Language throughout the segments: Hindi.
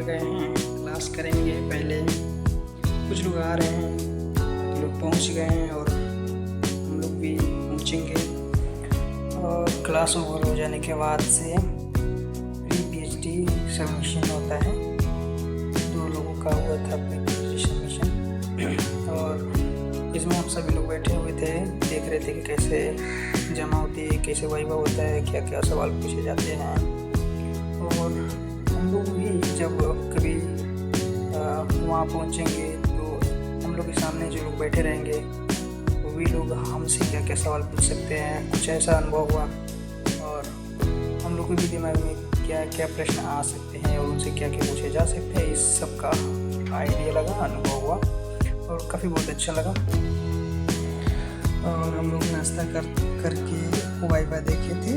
गए हैं, क्लास करेंगे। पहले कुछ लोग आ रहे हैं, कुछ लोग पहुंच गए हैं और हम लोग भी पहुंचेंगे। और क्लास ओवर हो जाने के बाद से प्री PhD सबमिशन होता है। 2 लोगों का हुआ था प्री PhD सबमिशन और इसमें हम सभी लोग बैठे हुए थे, देख रहे थे कि कैसे जमा होती है, कैसे वाइवा होता है, क्या क्या सवाल पूछे जाते हैं। और हम लोग भी जब कभी वहाँ पहुँचेंगे तो हम लोग के सामने जो लोग बैठे रहेंगे वो भी लोग हमसे क्या क्या सवाल पूछ सकते हैं। कुछ ऐसा अनुभव हुआ और हम लोग के भी दिमाग में क्या क्या प्रश्न आ सकते हैं और उनसे क्या क्या पूछे जा सकते हैं, इस सब का आइडिया लगा, अनुभव हुआ और काफ़ी बहुत अच्छा लगा। और हम लोग नाश्ता करके वाइवा देखे थे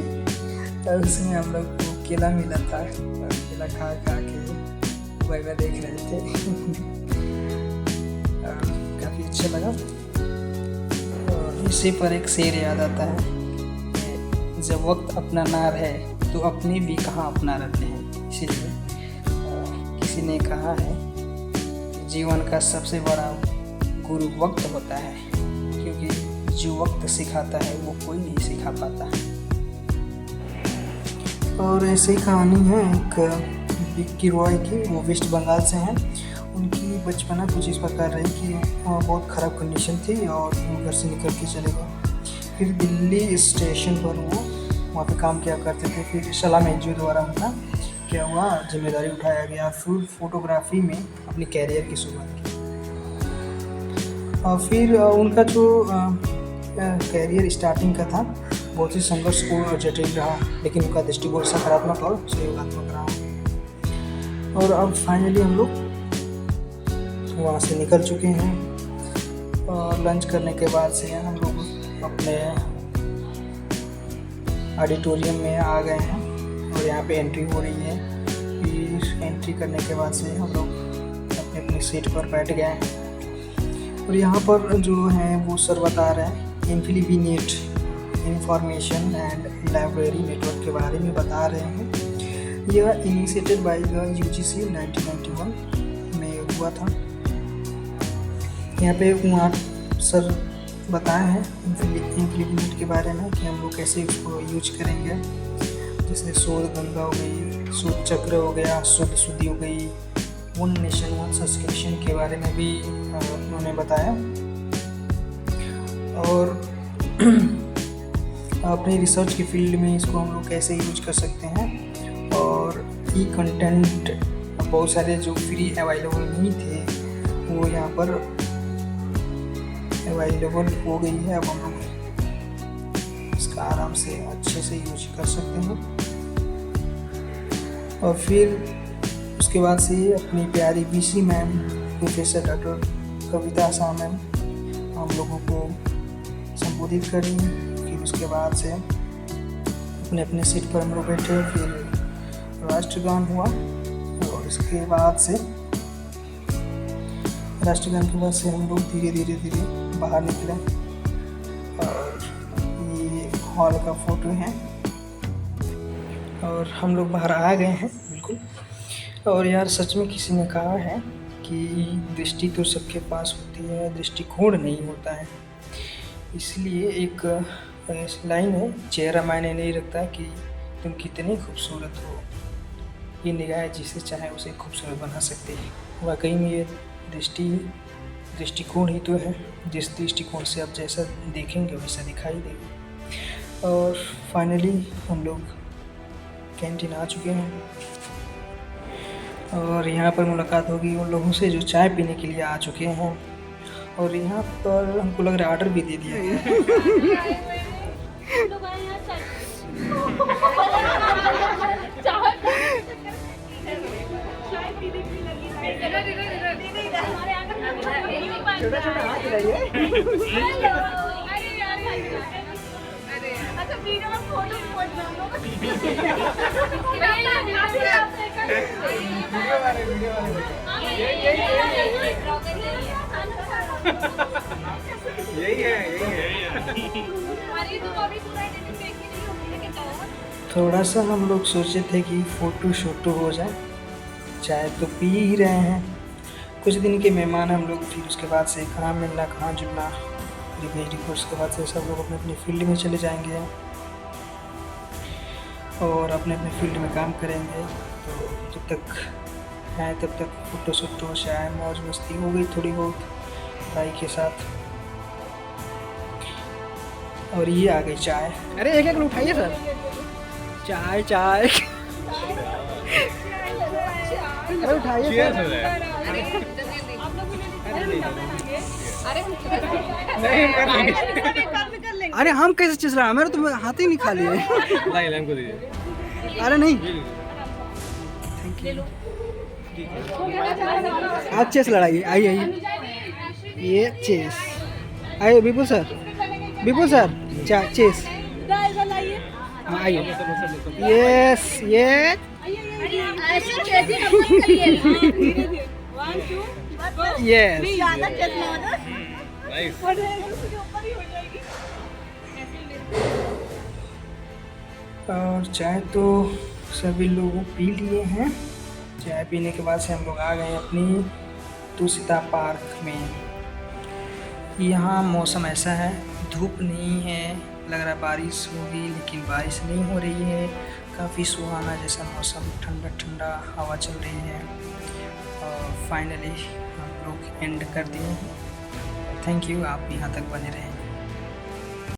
और उसमें हम लोग को केला मिला था और केला खा के वाइवा देख रहे थे। काफ़ी अच्छा लगा। और इसी पर एक शेर याद आता है कि जब वक्त अपना ना रहे तो अपने भी कहाँ अपना रहते हैं। इसीलिए किसी ने कहा है जीवन का सबसे बड़ा गुरु वक्त होता है, क्योंकि जो वक्त सिखाता है वो कोई नहीं सिखा पाता। और ऐसी कहानी है एक विक्की रॉय की, वो वेस्ट बंगाल से हैं। उनकी बचपना कुछ इस प्रकार रही कि बहुत ख़राब कंडीशन थी और वो घर से निकल के चले गए। फिर दिल्ली स्टेशन पर वो वहाँ पे काम किया करते थे। फिर सलाम एनजीओ द्वारा उनका क्या हुआ, जिम्मेदारी उठाया गया। फिर फोटोग्राफी में अपने कैरियर की शुरुआत की। फिर उनका जो कैरियर स्टार्टिंग का था बहुत ही संघर्षपूर्ण और जटिल रहा, लेकिन उनका दृष्टिकोण सकारात्मक और सहयोगात्मक रहा। और अब फाइनली हम लोग वहाँ से निकल चुके हैं और लंच करने के बाद से हम लोग अपने ऑडिटोरियम में आ गए हैं और यहाँ पे एंट्री हो रही है। फिर एंट्री करने के बाद से हम लोग अपने अपनी सीट पर बैठ गए हैं और यहाँ पर जो है वो सर बता रहे हैं InfiniBNet information and library network के बारे में बता रहे हैं। यह इनिशिएटेड बाय द UGC 1991 में हुआ था। यहाँ पे वहाँ सर बताए हैं InfiniBNet के बारे में कि हम लोग कैसे उसको यूज करेंगे। जैसे शोध गंगा हो गई, शोध चक्र हो गया, शोध शुद्धि हो गई, वन नेशन वन सब्सक्रिप्शन के बारे में भी उन्होंने बताया। और अपने रिसर्च की फील्ड में इसको हम लोग कैसे यूज कर सकते हैं। और ई कंटेंट बहुत सारे जो फ्री अवेलेबल नहीं थे वो यहाँ पर अवेलेबल हो गई है। अब हम लोग इसका आराम से अच्छे से यूज कर सकते हैं। और फिर उसके बाद से अपनी प्यारी VC मैम प्रोफेसर डॉक्टर कविता आसा मैम हम लोगों को संबोधित करी। फिर उसके बाद से अपने अपने सीट पर हम लोग बैठे। फिर राष्ट्रगान हुआ और इसके बाद से राष्ट्रगान के बाद से हम लोग धीरे धीरे बाहर निकले। और ये हॉल का फोटो है और हम लोग बाहर आ गए हैं बिल्कुल। और यार सच में किसी ने कहा है कि दृष्टि तो सबके पास होती है, दृष्टिकोण नहीं होता है। इसलिए एक लाइन है, चेहरा मायने नहीं रखता कि तुम कितनी खूबसूरत हो, ये निगाह जिसे चाहे उसे खूबसूरत बना सकती है। वाकई में ये दृष्टिकोण ही तो है, जिस दृष्टिकोण से आप जैसा देखेंगे वैसा दिखाई देगा। और फाइनली हम लोग कैंटीन आ चुके हैं और यहाँ पर मुलाकात होगी उन लोगों से जो चाय पीने के लिए आ चुके हैं। और यहाँ पर हमको लग रहा है ऑर्डर भी दे दिया गया। यही है थोड़ा सा हम लोग सोचे थे कि फ़ोटो शूट हो जाए, चाय तो पी ही रहे हैं। कुछ दिन के मेहमान हम लोग, फिर उसके बाद से कहाँ मिलना कहाँ जुलना, रिपोर्ट्स के बाद से सब लोग अपने अपने फील्ड में चले जाएंगे और अपने अपने फील्ड में काम करेंगे। तो जब तक है तब तक फोटो शोटो चाय मौज मस्ती हो गई थोड़ी बहुत भाई के साथ। और ये आ गई चाय। अरे एक एक उठाइए सर, चाय चाय अरे उठाइए अरे हम कैसे चीज रहा, मेरे तो हाथ ही नहीं खा लिए। अरे नहीं, आप चेस लड़ाइए, आइए आइए, ये चेस आइए। विपुल सर चेस, हाँ आइए। यस ये यस। और चाय तो सभी लोग पी लिए हैं। चाय पीने के बाद से हम लोग आ गए अपनी तुलसीता पार्क में। यहाँ मौसम ऐसा है, धूप नहीं है, लग रहा है बारिश होगी लेकिन बारिश नहीं हो रही है। काफ़ी सुहाना जैसा मौसम, ठंडा ठंडा हवा चल रही है। और फाइनली हम लोग एंड कर दिए। थैंक यू, आप यहाँ तक बने रहें।